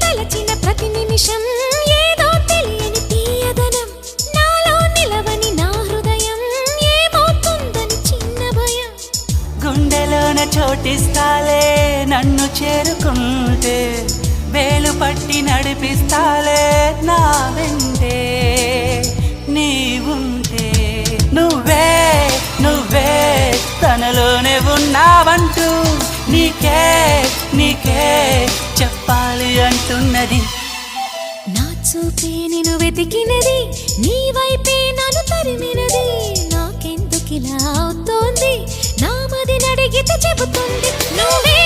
తలచిన ప్రతి నిమిషం ఏదో తెలియని తీయదనం నాలో నిలవని నా హృదయం ఏమవుతుందని చిన్న భయం గుండెలోన చోటిస్తాలే నన్ను చేరుకుంటే వేలు పట్టి నడిపిస్తాలే నా వెంటే నీవుంటే నువ్వే నువ్వే తనలోనే ఉన్నావంటూ నీకే నీకే చెప్పాలి అంటున్నది నా చూపే నిన్ను వెతికినది నీ వైపే నన్ను తరిమినది నాకెందుకిలా అవుతోంది నా మది నడిగితే చెబుతుంది నువ్వే